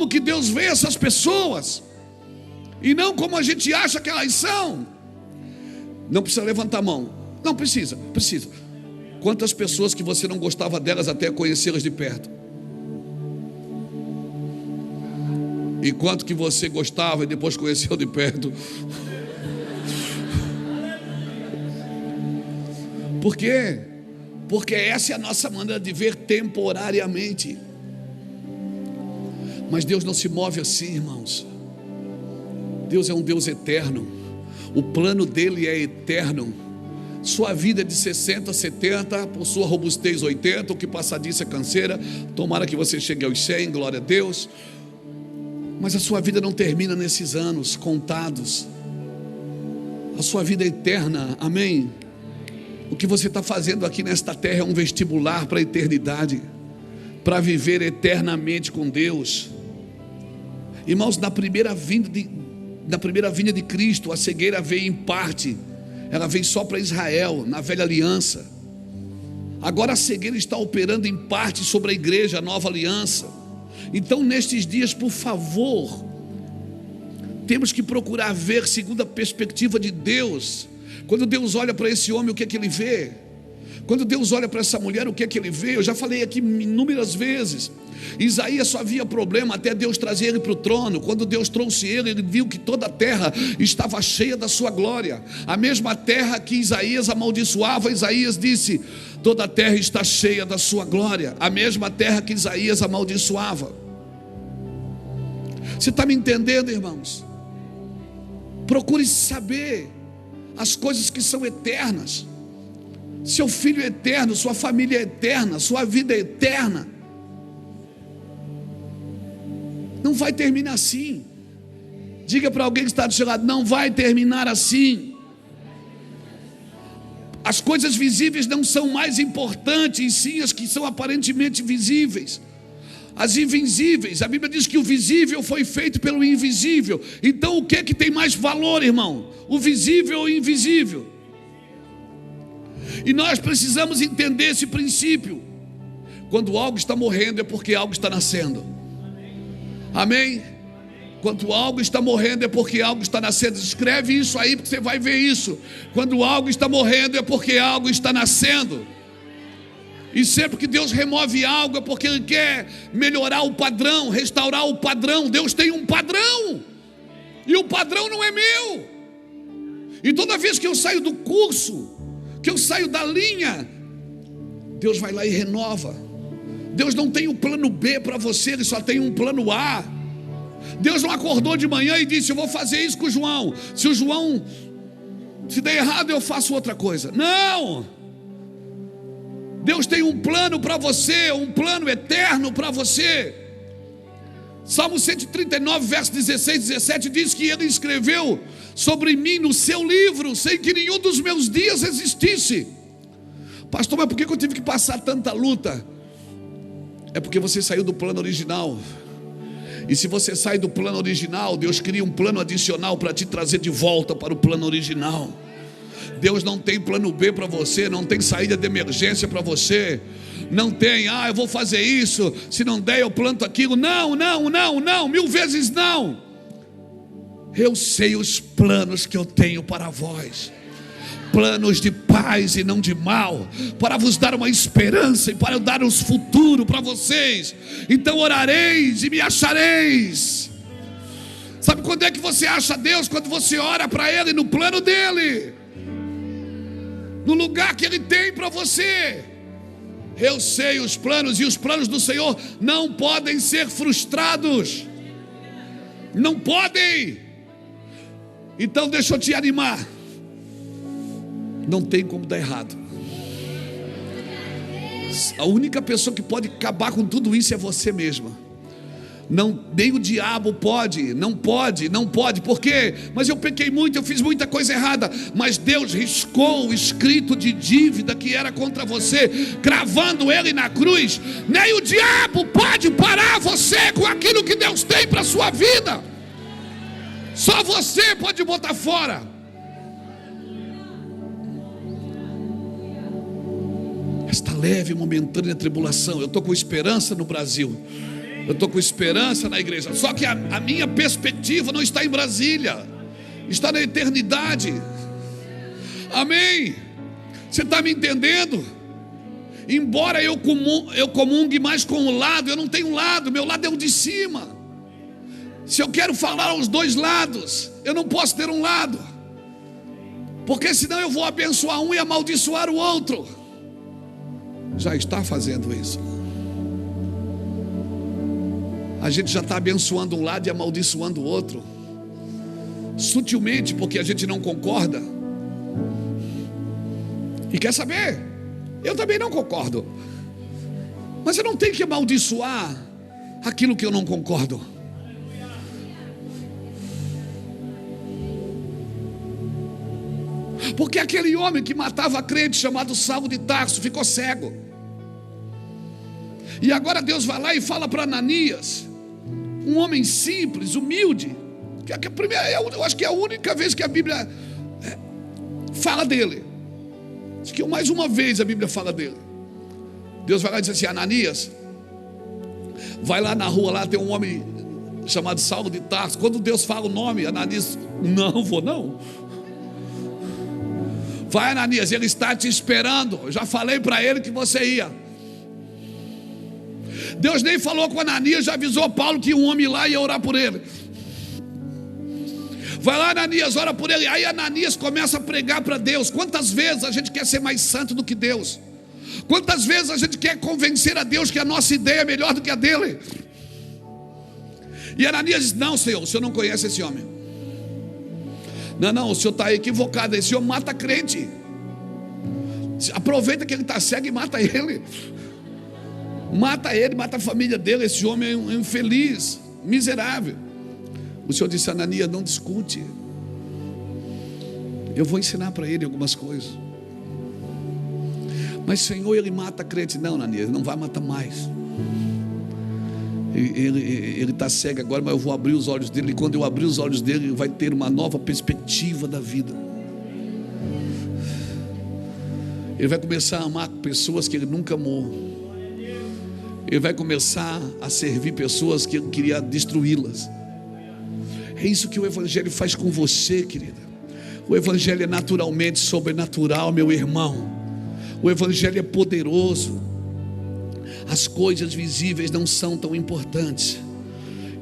que Deus vê essas pessoas, e não como a gente acha que elas são. Não precisa levantar a mão. Não precisa. Quantas pessoas que você não gostava delas até conhecê-las de perto? E quanto que você gostava e depois conheceu de perto? Por quê? Porque essa é a nossa maneira de ver temporariamente. Mas Deus não se move assim, irmãos. Deus é um Deus eterno. O plano dele é eterno. Sua vida é de 60, 70, por sua robustez 80, o que passar disso é canseira. Tomara que você chegue aos 100, glória a Deus. Mas a sua vida não termina nesses anos contados. A sua vida é eterna, amém? O que você está fazendo aqui nesta terra é um vestibular para a eternidade, para viver eternamente com Deus. Irmãos, na primeira vinda de Cristo, a cegueira veio em parte. Ela veio só para Israel, na velha aliança. Agora a cegueira está operando em parte sobre a igreja, a nova aliança. Então, nestes dias, por favor, temos que procurar ver segundo a perspectiva de Deus. Quando Deus olha para esse homem, o que é que ele vê? Quando Deus olha para essa mulher, o que é que ele vê? Eu já falei aqui inúmeras vezes. Isaías só havia problema até Deus trazer ele para o trono. Quando Deus trouxe ele, ele viu que toda a terra estava cheia da sua glória. A mesma terra que Isaías amaldiçoava, Isaías disse: toda a terra está cheia da sua glória. A mesma terra que Isaías amaldiçoava. Você está me entendendo, irmãos? Procure saber as coisas que são eternas. Seu filho é eterno, sua família é eterna, sua vida é eterna. Não vai terminar assim. Diga para alguém que está do seu lado: não vai terminar assim. As coisas visíveis não são mais importantes, e sim as que são aparentemente visíveis. As invisíveis, a Bíblia diz que o visível foi feito pelo invisível. Então o que é que tem mais valor, irmão? O visível ou o invisível? E nós precisamos entender esse princípio. Quando algo está morrendo é porque algo está nascendo. Amém? Quando algo está morrendo é porque algo está nascendo. Escreve isso aí porque você vai ver isso. Quando algo está morrendo é porque algo está nascendo. E sempre que Deus remove algo é porque Ele quer melhorar o padrão, restaurar o padrão. Deus tem um padrão, e o padrão não é meu. E toda vez que eu saio do curso, que eu saio da linha, Deus vai lá e renova. Deus não tem um plano B para você, Ele só tem um plano A. Deus não acordou de manhã e disse: eu vou fazer isso com o João. Se o João se der errado, eu faço outra coisa. Não! Deus tem um plano para você, um plano eterno para você. Salmo 139, verso 16, 17 diz que Ele escreveu sobre mim no seu livro, sem que nenhum dos meus dias existisse. Pastor, mas por que eu tive que passar tanta luta? É porque você saiu do plano original. E se você sai do plano original, Deus cria um plano adicional para te trazer de volta para o plano original. Deus não tem plano B para você, não tem saída de emergência para você, não tem, eu vou fazer isso, se não der eu planto aquilo. Não, não, não, não, 1000 vezes não. Eu sei os planos que eu tenho para vós, planos de paz e não de mal, para vos dar uma esperança e para dar um futuro para vocês. Então orareis e me achareis. Sabe quando é que você acha Deus? Quando você ora para Ele no plano dEle, no lugar que Ele tem para você. Eu sei os planos, e os planos do Senhor não podem ser frustrados. Não podem. Então deixa eu te animar. Não tem como dar errado. A única pessoa que pode acabar com tudo isso é você mesma. Não, nem o diabo pode, não pode, não pode. Por quê? Mas eu pequei muito, eu fiz muita coisa errada. Mas Deus riscou o escrito de dívida que era contra você, cravando ele na cruz. Nem o diabo pode parar você com aquilo que Deus tem para a sua vida. Só você pode botar fora. Esta leve e momentânea tribulação, eu estou com esperança no Brasil, eu estou com esperança na igreja. Só que a minha perspectiva não está em Brasília, está na eternidade. Amém? Você está me entendendo? Embora eu comungue mais com o lado, eu não tenho um lado, meu lado é o de cima. Se eu quero falar aos dois lados, eu não posso ter um lado, porque senão eu vou abençoar um e amaldiçoar o outro. Já está fazendo isso. A gente já está abençoando um lado e amaldiçoando o outro, sutilmente, porque a gente não concorda. E quer saber? Eu também não concordo, mas eu não tenho que amaldiçoar aquilo que eu não concordo. Porque aquele homem que matava crente, chamado Saulo de Tarso, ficou cego. E agora Deus vai lá e fala para Ananias, um homem simples, humilde, que a primeira, eu acho que é a única vez que a Bíblia fala dele. Acho que mais uma vez a Bíblia fala dele. Deus vai lá e diz assim: Ananias, vai lá na rua, lá tem um homem chamado Saulo de Tarso. Quando Deus fala o nome, Ananias: não vou não. Vai, Ananias, ele está te esperando. Eu já falei para ele que você ia. Deus nem falou com Ananias, já avisou Paulo que um homem lá ia orar por ele. Vai lá, Ananias, ora por ele. Aí Ananias começa a pregar para Deus. Quantas vezes a gente quer ser mais santo do que Deus? Quantas vezes a gente quer convencer a Deus que a nossa ideia é melhor do que a dele? E Ananias diz: não, Senhor, o Senhor não conhece esse homem. Não, o Senhor está equivocado. Esse homem mata crente. Aproveita que ele está cego e mata ele. Mata ele, mata a família dele. Esse homem é um infeliz, miserável. O Senhor disse: Ananias, não discute. Eu vou ensinar para ele algumas coisas. Mas Senhor, ele mata crente. Não, Ananias, não vai matar mais. Ele está cego agora, mas eu vou abrir os olhos dele. E quando eu abrir os olhos dele, ele vai ter uma nova perspectiva da vida. Ele vai começar a amar pessoas que ele nunca amou. Ele vai começar a servir pessoas que ele queria destruí-las. É isso que o Evangelho faz com você, querida. O Evangelho é naturalmente sobrenatural, meu irmão. O Evangelho é poderoso. As coisas visíveis não são tão importantes.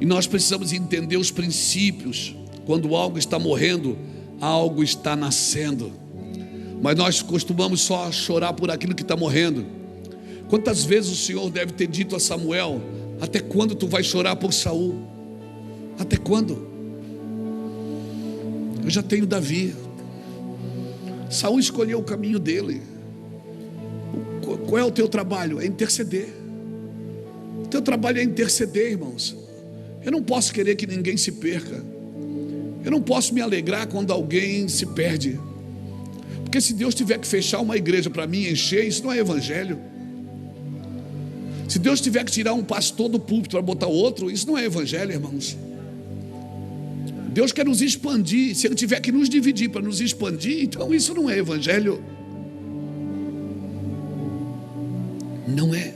E nós precisamos entender os princípios. Quando algo está morrendo, algo está nascendo. Mas nós costumamos só chorar por aquilo que está morrendo. Quantas vezes o Senhor deve ter dito a Samuel: até quando tu vais chorar por Saul? Até quando? Eu já tenho Davi. Saul escolheu o caminho dele. Qual é o teu trabalho? É interceder. O teu trabalho é interceder, irmãos. Eu não posso querer que ninguém se perca. Eu não posso me alegrar quando alguém se perde. Porque se Deus tiver que fechar uma igreja para mim encher, isso não é evangelho. Se Deus tiver que tirar um pastor do púlpito para botar outro, isso não é evangelho, irmãos. Deus quer nos expandir. Se Ele tiver que nos dividir para nos expandir, então isso não é evangelho. Não é.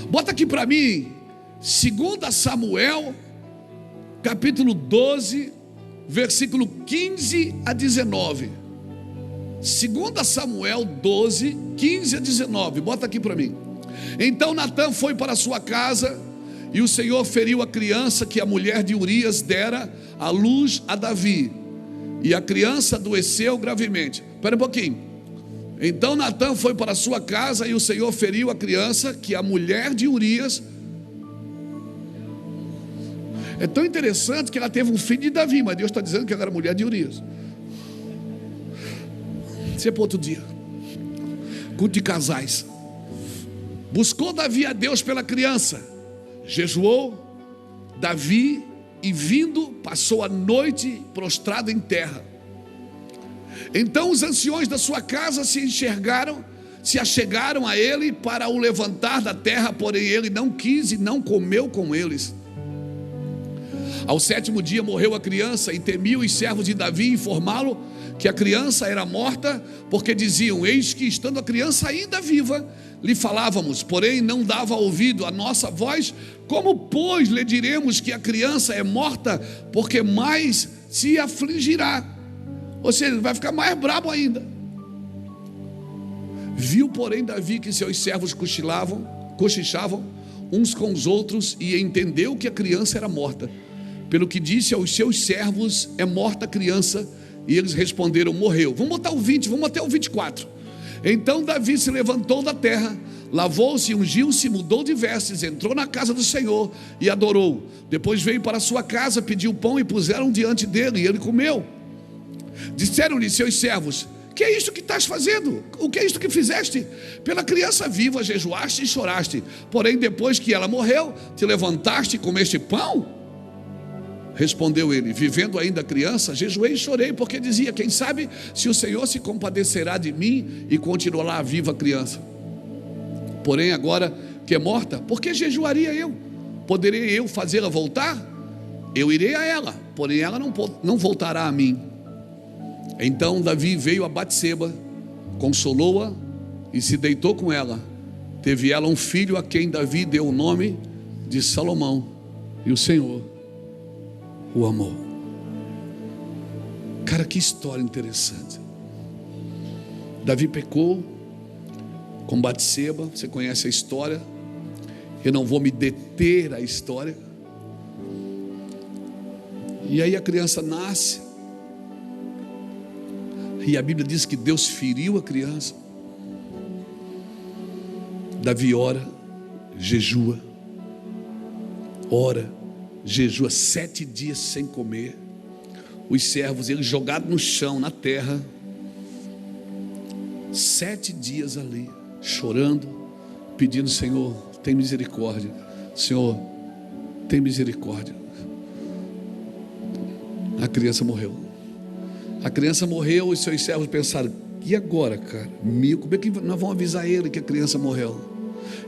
Bota aqui para mim 2 Samuel capítulo 12, versículo 15 a 19. 2 Samuel 12, 15 a 19. Bota aqui para mim. Então Natã foi para sua casa, e o Senhor feriu a criança que a mulher de Urias dera à luz a Davi, e a criança adoeceu gravemente. Espera um pouquinho. Então Natã foi para sua casa, e o Senhor feriu a criança que a mulher de Urias. É tão interessante que ela teve um filho de Davi, mas Deus está dizendo que ela era mulher de Urias. Isso é para outro dia. Culto de casais. Buscou Davi a Deus pela criança. Jejuou Davi, e vindo passou a noite prostrado em terra. Então os anciões da sua casa se achegaram a ele para o levantar da terra, porém ele não quis e não comeu com eles. Ao 7º dia morreu a criança, e temiam os servos de Davi informá-lo que a criança era morta, porque diziam: eis que estando a criança ainda viva, lhe falávamos, porém não dava ouvido à nossa voz. Como pois lhe diremos que a criança é morta, porque mais se afligirá? Ou seja, ele vai ficar mais brabo ainda. Viu, porém, Davi que seus servos cochichavam uns com os outros, e entendeu que a criança era morta. Pelo que disse aos seus servos: é morta a criança. E eles responderam: morreu. Vamos botar o 20, vamos até o 24. Então Davi se levantou da terra, lavou-se, ungiu-se, mudou de vestes, entrou na casa do Senhor e adorou. Depois veio para sua casa, pediu pão e puseram diante dele, e ele comeu. Disseram-lhe seus servos: que é isto que estás fazendo? O que é isto que fizeste? Pela criança viva jejuaste e choraste, porém depois que ela morreu, te levantaste e comeste pão? Respondeu ele: vivendo ainda a criança, jejuei e chorei, porque dizia: quem sabe se o Senhor se compadecerá de mim e continuará viva a criança. Porém agora que é morta, por que jejuaria eu? Poderei eu fazê-la voltar? Eu irei a ela, porém ela não voltará a mim. Então Davi veio a Batseba, consolou-a e se deitou com ela. Teve ela um filho, a quem Davi deu o nome de Salomão, e o Senhor o amou. Cara, que história interessante. Davi pecou com Batseba. Você conhece a história. Eu não vou me deter à história. E aí a criança nasce, e a Bíblia diz que Deus feriu a criança. Davi ora, jejua, jejua 7 dias sem comer. Os servos, eles jogados no chão, na terra, 7 dias ali, chorando, pedindo: Senhor, tem misericórdia. Senhor, tem misericórdia. A criança morreu. A criança morreu, e seus servos pensaram: e agora, cara? Como é que nós vamos avisar ele que a criança morreu?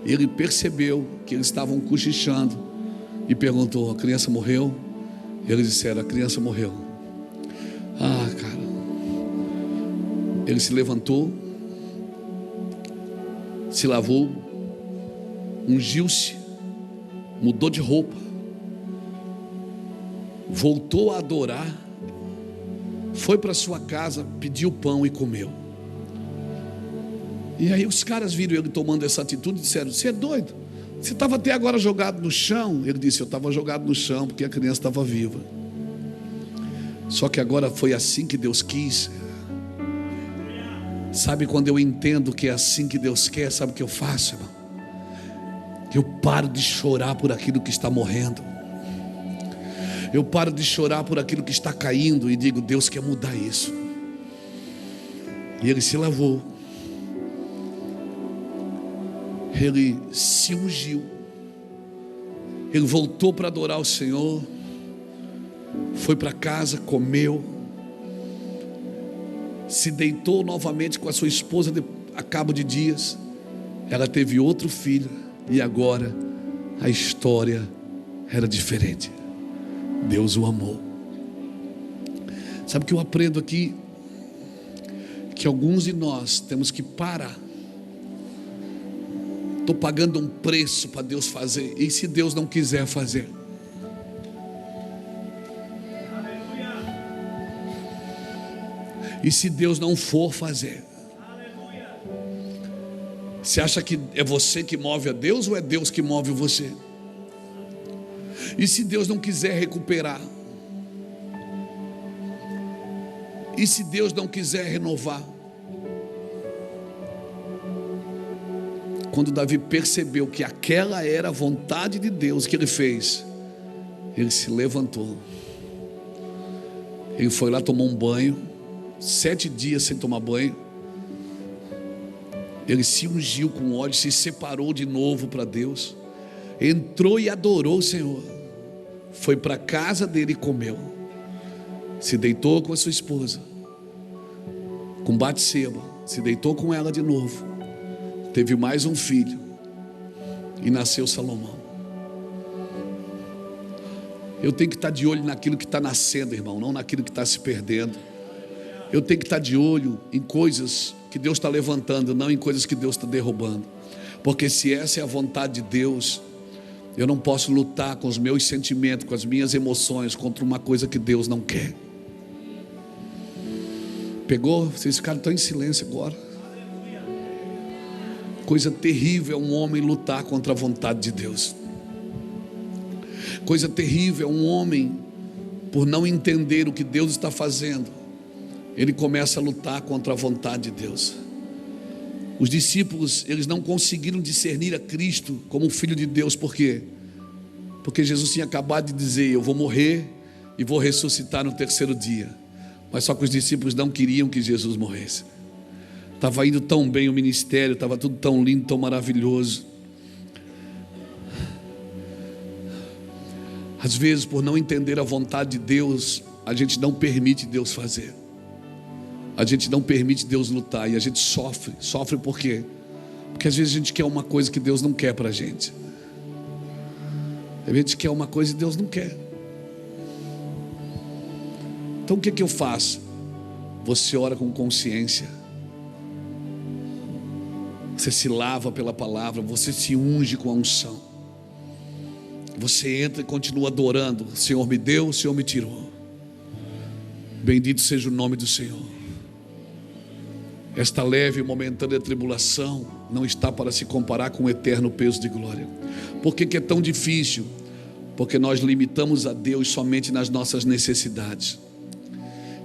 Ele percebeu que eles estavam cochichando e perguntou: a criança morreu? Eles disseram: a criança morreu. Ah, cara. Ele se levantou, se lavou, ungiu-se, mudou de roupa, voltou a adorar, foi para sua casa, pediu pão e comeu. E aí os caras viram ele tomando essa atitude e disseram: você é doido? Você estava até agora jogado no chão. Ele disse: eu estava jogado no chão porque a criança estava viva. Só que agora foi assim que Deus quis. Sabe quando eu entendo que é assim que Deus quer, sabe o que eu faço, irmão? Eu paro de chorar por aquilo que está morrendo. Eu paro de chorar por aquilo que está caindo e digo: Deus quer mudar isso. E ele se lavou, ele se ungiu, ele voltou para adorar o Senhor, foi para casa, comeu, se deitou novamente com a sua esposa a cabo de dias. Ela teve outro filho e agora a história era diferente. Deus o amou. Sabe o que eu aprendo aqui? Que alguns de nós temos que parar. Estou pagando um preço para Deus fazer. E se Deus não quiser fazer? E se Deus não for fazer? Você acha que é você que move a Deus ou é Deus que move você? E se Deus não quiser recuperar? E se Deus não quiser renovar? Quando Davi percebeu que aquela era a vontade de Deus, que ele fez? Ele se levantou, ele foi lá, tomou um banho, 7 dias sem tomar banho, ele se ungiu com óleo, se separou de novo para Deus, entrou e adorou o Senhor, foi para a casa dele e comeu, se deitou com a sua esposa, com Batseba, se deitou com ela de novo, teve mais um filho e nasceu Salomão. Eu tenho que estar de olho naquilo que está nascendo, irmão, não naquilo que está se perdendo. Eu tenho que estar de olho em coisas que Deus está levantando, não em coisas que Deus está derrubando. Porque se essa é a vontade de Deus, eu não posso lutar com os meus sentimentos, com as minhas emoções, contra uma coisa que Deus não quer. Pegou? Vocês ficaram tão em silêncio agora. Coisa terrível é um homem lutar contra a vontade de Deus. Coisa terrível é um homem, por não entender o que Deus está fazendo, ele começa a lutar contra a vontade de Deus. Os discípulos, eles não conseguiram discernir a Cristo como Filho de Deus. Por quê? Porque Jesus tinha acabado de dizer: eu vou morrer e vou ressuscitar no 3º dia. Mas só que os discípulos não queriam que Jesus morresse. Estava indo tão bem o ministério, estava tudo tão lindo, tão maravilhoso. Às vezes, por não entender a vontade de Deus, a gente não permite Deus fazer. A gente não permite Deus lutar e a gente sofre. Sofre por quê? Porque às vezes a gente quer uma coisa que Deus não quer para a gente. A gente quer uma coisa e Deus não quer. Então o que eu faço? Você ora com consciência. Você se lava pela palavra, você se unge com a unção. Você entra e continua adorando. O Senhor me deu, o Senhor me tirou. Bendito seja o nome do Senhor. Esta leve e momentânea tribulação não está para se comparar com o eterno peso de glória. Por que é tão difícil? Porque nós limitamos a Deus somente nas nossas necessidades.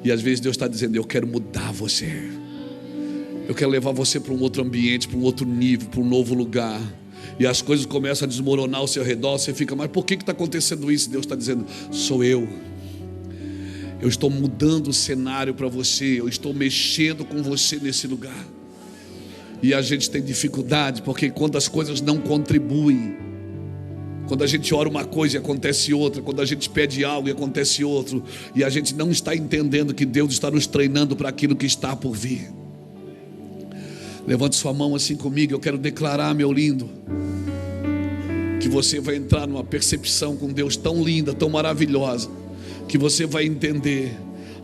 E às vezes Deus está dizendo: eu quero mudar você. Eu quero levar você para um outro ambiente, para um outro nível, para um novo lugar. E as coisas começam a desmoronar ao seu redor. Você fica: mas por que está acontecendo isso? Deus está dizendo: sou eu. Eu estou mudando o cenário para você. Eu estou mexendo com você nesse lugar. E a gente tem dificuldade, porque quando as coisas não contribuem, quando a gente ora uma coisa e acontece outra, quando a gente pede algo e acontece outro, e a gente não está entendendo que Deus está nos treinando para aquilo que está por vir. Levante sua mão assim comigo. Eu quero declarar, meu lindo, que você vai entrar numa percepção com Deus tão linda, tão maravilhosa, que você vai entender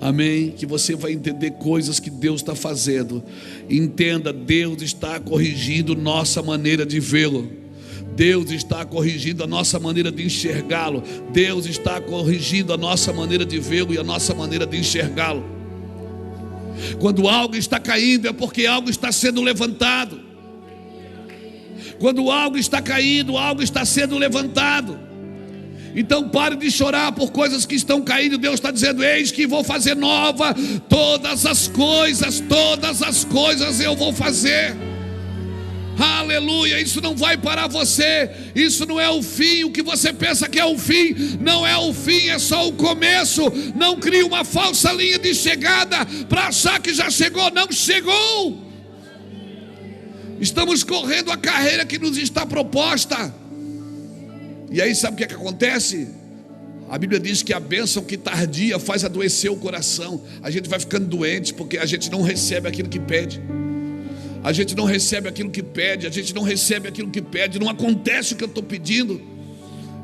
Amém? Que você vai entender coisas que Deus está fazendo. Entenda, Deus está corrigindo nossa maneira de vê-lo. Deus está corrigindo a nossa maneira de enxergá-lo. Deus está corrigindo a nossa maneira de vê-lo e a nossa maneira de enxergá-lo. Quando algo está caindo é porque algo está sendo levantado. Quando algo está caindo, algo está sendo levantado. Então pare de chorar por coisas que estão caindo. Deus está dizendo: eis que vou fazer nova todas as coisas eu vou fazer. Aleluia, isso não vai parar você. Isso não é o fim. O que você pensa que é o fim não é o fim, é só o começo. Não crie uma falsa linha de chegada para achar que já chegou. Não chegou. Estamos correndo a carreira que nos está proposta. E aí sabe o que é que acontece? A Bíblia diz que a bênção que tardia faz adoecer o coração. A gente vai ficando doente porque a gente não recebe aquilo que pede. A gente não recebe aquilo que pede. A gente não recebe aquilo que pede. Não acontece o que eu estou pedindo.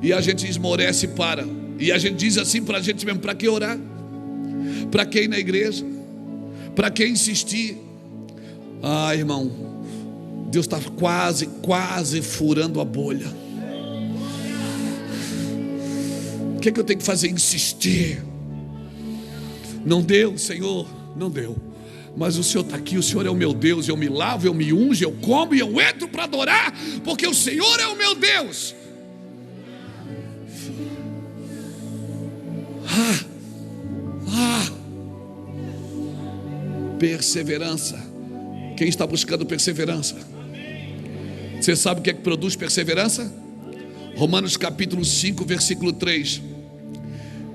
E a gente esmorece e para. E a gente diz assim para a gente mesmo: para que orar? Para que ir na igreja? Para que insistir? Ah, irmão, Deus está quase furando a bolha. O que é que eu tenho que fazer? Insistir. Não deu, Senhor, não deu. Mas o Senhor está aqui, o Senhor é o meu Deus. Eu me lavo, eu me unjo, eu como e eu entro para adorar, porque o Senhor é o meu Deus. Perseverança. Quem está buscando perseverança? Você sabe o que é que produz perseverança? Romanos capítulo 5, versículo 3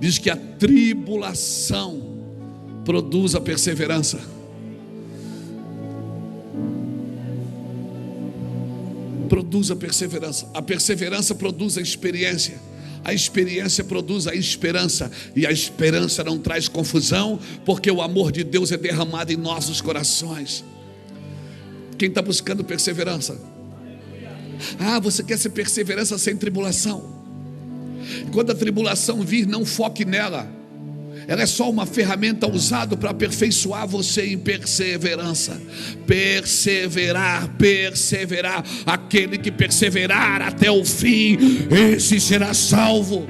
diz que a tribulação produz a perseverança. Produz a perseverança. A perseverança produz a experiência. A experiência produz a esperança. E a esperança não traz confusão, porque o amor de Deus é derramado em nossos corações. Quem está buscando perseverança? Ah, você quer ser perseverança sem tribulação? Quando a tribulação vir, não foque nela. Ela é só uma ferramenta usada para aperfeiçoar você em perseverança. Perseverar. Aquele que perseverar até o fim, esse será salvo.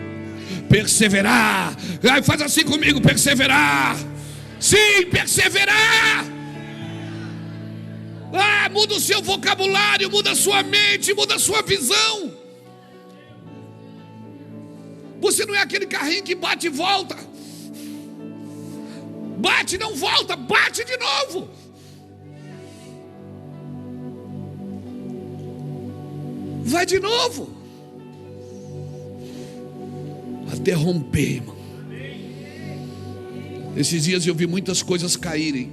Perseverar. Aí faz assim comigo: perseverar. Sim, perseverar. Muda o seu vocabulário, muda a sua mente, muda a sua visão. Você não é aquele carrinho que bate e volta. Bate e não volta, bate de novo. Vai de novo. Até romper, irmão. Esses dias eu vi muitas coisas caírem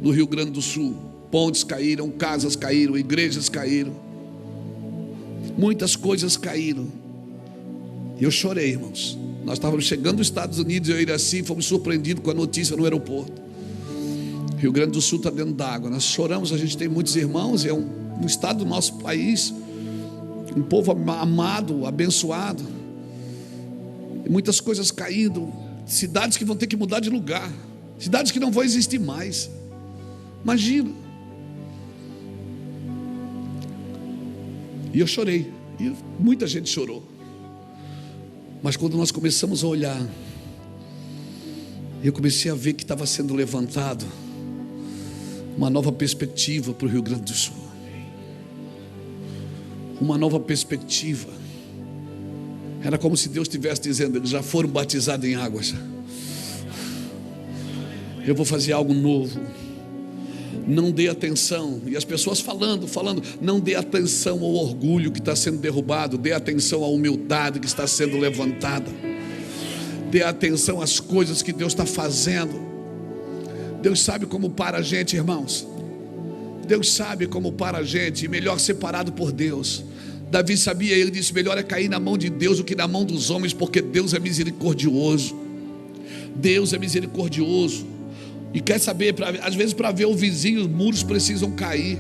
no Rio Grande do Sul. Pontes caíram, casas caíram, igrejas caíram. Muitas coisas caíram. E eu chorei, irmãos. Nós estávamos chegando nos Estados Unidos, eu e Iraci, fomos surpreendidos com a notícia no aeroporto. Rio Grande do Sul está dentro d'água. Nós choramos, a gente tem muitos irmãos, é um estado do nosso país, um povo amado, abençoado. E muitas coisas caindo, cidades que vão ter que mudar de lugar, cidades que não vão existir mais. Imagina. E eu chorei, e muita gente chorou. Mas quando nós começamos a olhar, eu comecei a ver que estava sendo levantado uma nova perspectiva para o Rio Grande do Sul. Uma nova perspectiva. Era como se Deus estivesse dizendo: eles já foram batizados em águas. Eu vou fazer algo novo. Não dê atenção. E as pessoas falando, não dê atenção ao orgulho que está sendo derrubado. Dê atenção à humildade que está sendo levantada. Dê atenção às coisas que Deus está fazendo. Deus sabe como para a gente, irmãos. Deus sabe como para a gente. E melhor separado por Deus. Davi sabia, ele disse: melhor é cair na mão de Deus do que na mão dos homens, porque Deus é misericordioso. Deus é misericordioso. E quer saber, às vezes para ver o vizinho, os muros precisam cair,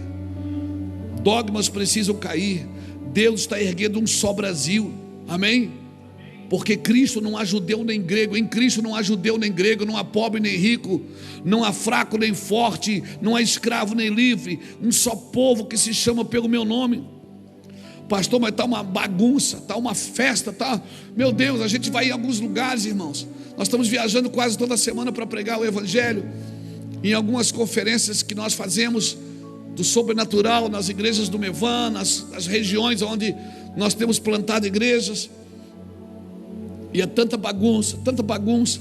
dogmas precisam cair. Deus está erguendo um só Brasil, amém? Porque Cristo não há judeu nem grego, em Cristo não há judeu nem grego, não há pobre nem rico, não há fraco nem forte, não há escravo nem livre, um só povo que se chama pelo meu nome. Pastor, mas está uma bagunça, está uma festa, tá? Meu Deus, a gente vai em alguns lugares, irmãos. Nós estamos viajando quase toda semana para pregar o Evangelho. Em algumas conferências que nós fazemos do sobrenatural, nas igrejas do Mevan, nas regiões onde nós temos plantado igrejas. E é tanta bagunça, tanta bagunça.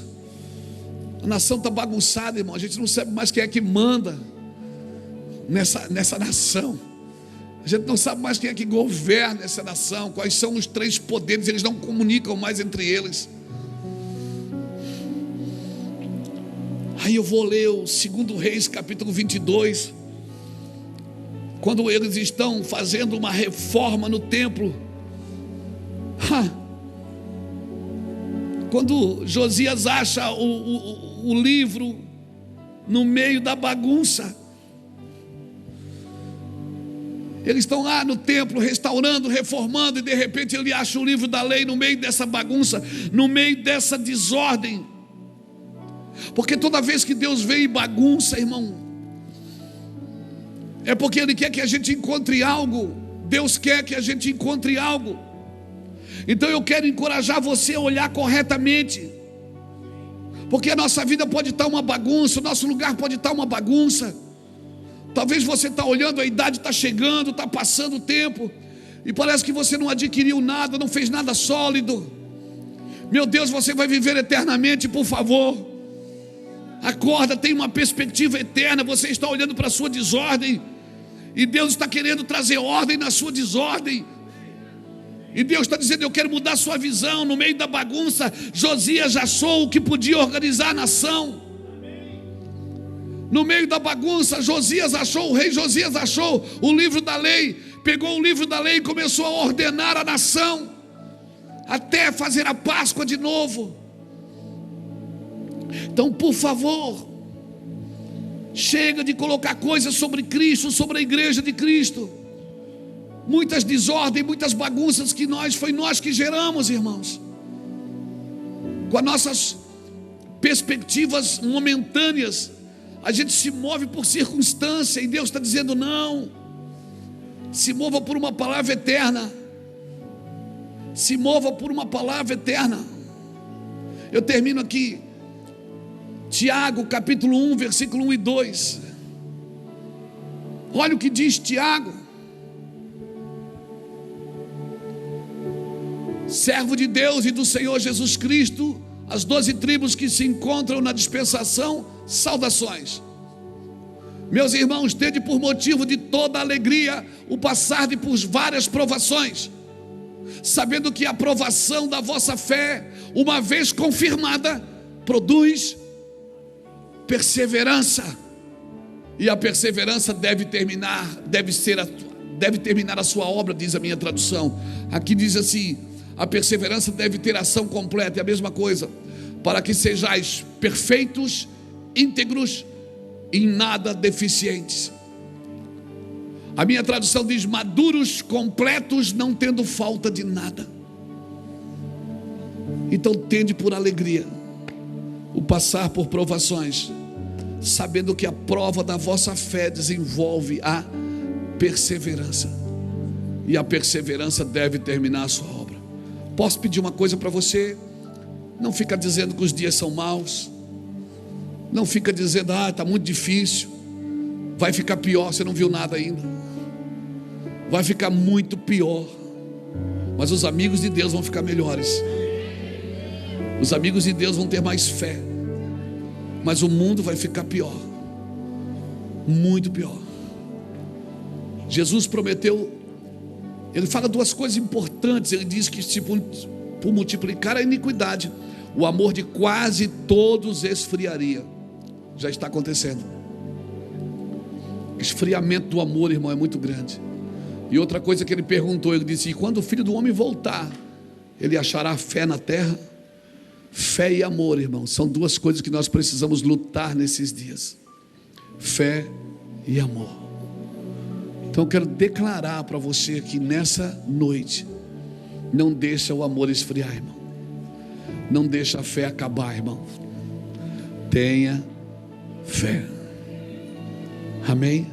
A nação está bagunçada, irmão. A gente não sabe mais quem é que manda nessa nação. A gente não sabe mais quem é que governa essa nação. Quais são os três poderes. Eles não comunicam mais entre eles. Aí eu vou ler o 2 Reis capítulo 22. Quando eles estão fazendo uma reforma no templo. Quando Josias acha o livro no meio da bagunça. Eles estão lá no templo restaurando, reformando, e de repente ele acha o livro da lei no meio dessa bagunça, no meio dessa desordem. Porque toda vez que Deus vem e bagunça, irmão, é porque Ele quer que a gente encontre algo. Deus quer que a gente encontre algo. Então eu quero encorajar você a olhar corretamente, porque a nossa vida pode estar uma bagunça, o nosso lugar pode estar uma bagunça. Talvez você está olhando, a idade está chegando, está passando o tempo, e parece que você não adquiriu nada, não fez nada sólido. Meu Deus, você vai viver eternamente, por favor. Acorda, tem uma perspectiva eterna. Você está olhando para a sua desordem, e Deus está querendo trazer ordem na sua desordem. E Deus está dizendo: eu quero mudar a sua visão. No meio da bagunça, Josias achou o que podia organizar a nação. No meio da bagunça, o rei Josias achou o livro da lei. Pegou o livro da lei e começou a ordenar a nação, até fazer a Páscoa de novo. Então, por favor, chega de colocar coisas sobre Cristo, sobre a igreja de Cristo. Muitas desordens, muitas bagunças que foi nós que geramos, irmãos. Com as nossas perspectivas momentâneas, a gente se move por circunstância, e Deus está dizendo: não, se mova por uma palavra eterna. Se mova por uma palavra eterna. Eu termino aqui, Tiago capítulo 1, versículo 1 e 2. Olha o que diz Tiago, servo de Deus e do Senhor Jesus Cristo, as 12 tribos que se encontram na dispensação, saudações. Meus irmãos, tende por motivo de toda alegria o passar de por várias provações, sabendo que a provação da vossa fé, uma vez confirmada, produz perseverança. E a perseverança deve terminar a sua obra, diz a minha tradução. Aqui diz assim: a perseverança deve ter ação completa. É a mesma coisa: para que sejais perfeitos, íntegros, em nada deficientes. A minha tradução diz: maduros, completos, não tendo falta de nada. Então tende por alegria o passar por provações, sabendo que a prova da vossa fé desenvolve a perseverança, e a perseverança deve terminar a sua obra. Posso pedir uma coisa para você? Não fica dizendo que os dias são maus. Não fica dizendo: está muito difícil. Vai ficar pior, você não viu nada ainda. Vai ficar muito pior. Mas os amigos de Deus vão ficar melhores. Os amigos de Deus vão ter mais fé. Mas o mundo vai ficar pior. Muito pior. Jesus prometeu. Ele fala duas coisas importantes. Ele diz que se por multiplicar a iniquidade, o amor de quase todos esfriaria. Já está acontecendo. O esfriamento do amor, irmão, é muito grande. E outra coisa que ele perguntou, ele disse: e quando o Filho do Homem voltar, ele achará fé na terra? Fé e amor, irmão, são duas coisas que nós precisamos lutar nesses dias. Fé e amor. Então eu quero declarar para você que nessa noite, não deixa o amor esfriar, irmão. Não deixa a fé acabar, irmão. Tenha fé. Amém?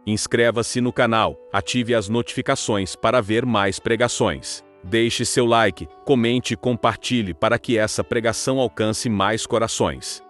Inscreva-se no canal, ative as notificações para ver mais pregações. Deixe seu like, comente e compartilhe para que essa pregação alcance mais corações.